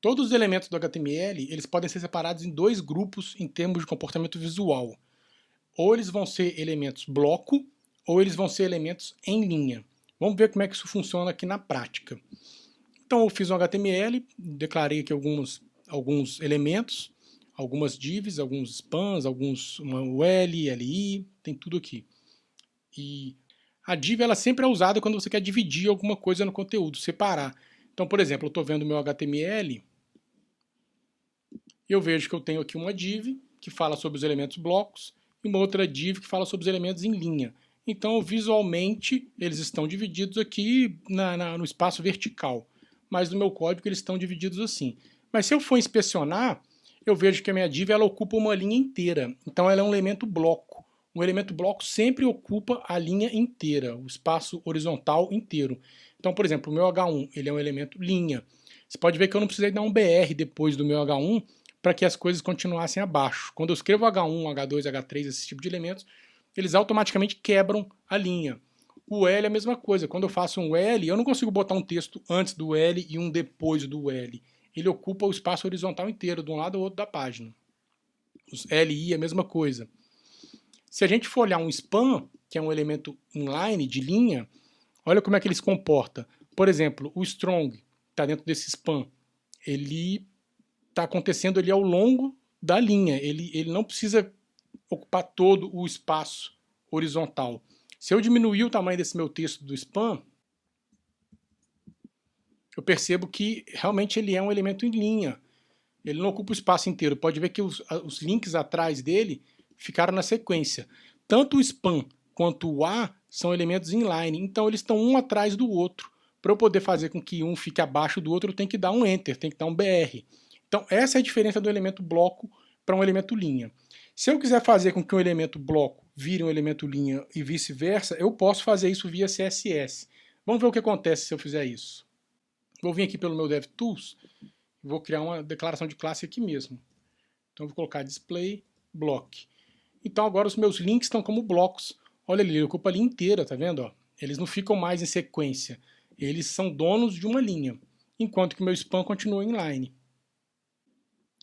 Todos os elementos do HTML, eles podem ser separados em dois grupos em termos de comportamento visual. Ou eles vão ser elementos bloco, ou eles vão ser elementos em linha. Vamos ver como é que isso funciona aqui na prática. Então eu fiz um HTML, declarei aqui alguns elementos, algumas divs, alguns spans, uma UL, LI, tem tudo aqui. E a div ela sempre é usada quando você quer dividir alguma coisa no conteúdo, separar. Então, por exemplo, eu estou vendo o meu HTML, eu vejo que eu tenho aqui uma div que fala sobre os elementos blocos e uma outra div que fala sobre os elementos em linha. Então, visualmente, eles estão divididos aqui no espaço vertical, mas no meu código eles estão divididos assim. Mas se eu for inspecionar, eu vejo que a minha div ela ocupa uma linha inteira, então ela é um elemento bloco. Um elemento bloco sempre ocupa a linha inteira, o espaço horizontal inteiro. Então, por exemplo, o meu H1 ele é um elemento linha. Você pode ver que eu não precisei dar um BR depois do meu H1 para que as coisas continuassem abaixo. Quando eu escrevo H1, H2, H3, esse tipo de elementos, eles automaticamente quebram a linha. O L é a mesma coisa. Quando eu faço um L, eu não consigo botar um texto antes do L e um depois do L. Ele ocupa o espaço horizontal inteiro, de um lado ao outro da página. Os LI é a mesma coisa. Se a gente for olhar um span, que é um elemento inline, de linha, olha como é que ele se comporta. Por exemplo, o strong está dentro desse span. Ele está acontecendo ali ao longo da linha. Ele não precisa ocupar todo o espaço horizontal. Se eu diminuir o tamanho desse meu texto do span, eu percebo que realmente ele é um elemento em linha. Ele não ocupa o espaço inteiro. Pode ver que os links atrás dele ficaram na sequência. Tanto o span quanto o A são elementos inline, então eles estão um atrás do outro. Para eu poder fazer com que um fique abaixo do outro, eu tenho que dar um Enter, tem que dar um BR. Então essa é a diferença do elemento bloco para um elemento linha. Se eu quiser fazer com que um elemento bloco vire um elemento linha e vice-versa, eu posso fazer isso via CSS. Vamos ver o que acontece se eu fizer isso. Vou vir aqui pelo meu DevTools, vou criar uma declaração de classe aqui mesmo. Então eu vou colocar display block. Então agora os meus links estão como blocos. Olha ali, ele ocupa a linha inteira, tá vendo? Ó? Eles não ficam mais em sequência. Eles são donos de uma linha, enquanto que o meu span continua inline.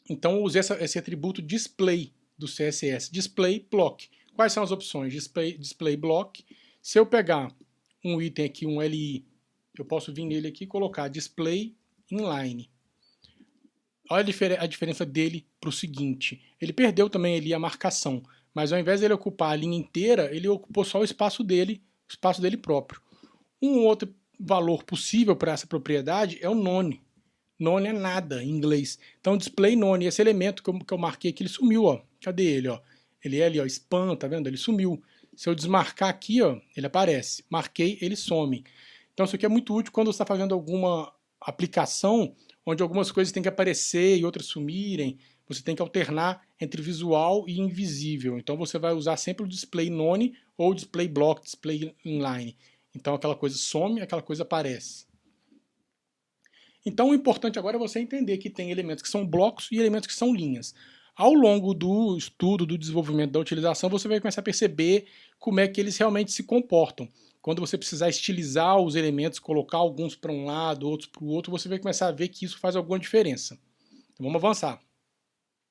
Então eu usei esse atributo display do CSS, display block. Quais são as opções? Display block. Se eu pegar um item aqui, um LI, eu posso vir nele aqui e colocar display inline. Olha a diferença dele para o seguinte. Ele perdeu também ali a marcação, mas ao invés de ele ocupar a linha inteira, ele ocupou só o espaço dele próprio. Um outro valor possível para essa propriedade é o none. None é nada em inglês. Então, display none, esse elemento que eu marquei aqui, ele sumiu, ó. Cadê ele, ó? Ele é ali, ó, spam, tá vendo? Ele sumiu. Se eu desmarcar aqui, ó, ele aparece. Marquei, ele some. Então, isso aqui é muito útil quando você está fazendo alguma aplicação onde algumas coisas têm que aparecer e outras sumirem. Você tem que alternar entre visual e invisível. Então, você vai usar sempre o display none ou display block, display inline. Então, aquela coisa some, aquela coisa aparece. Então o importante agora é você entender que tem elementos que são blocos e elementos que são linhas. Ao longo do estudo, do desenvolvimento, da utilização, você vai começar a perceber como é que eles realmente se comportam. Quando você precisar estilizar os elementos, colocar alguns para um lado, outros para o outro, você vai começar a ver que isso faz alguma diferença. Então vamos avançar.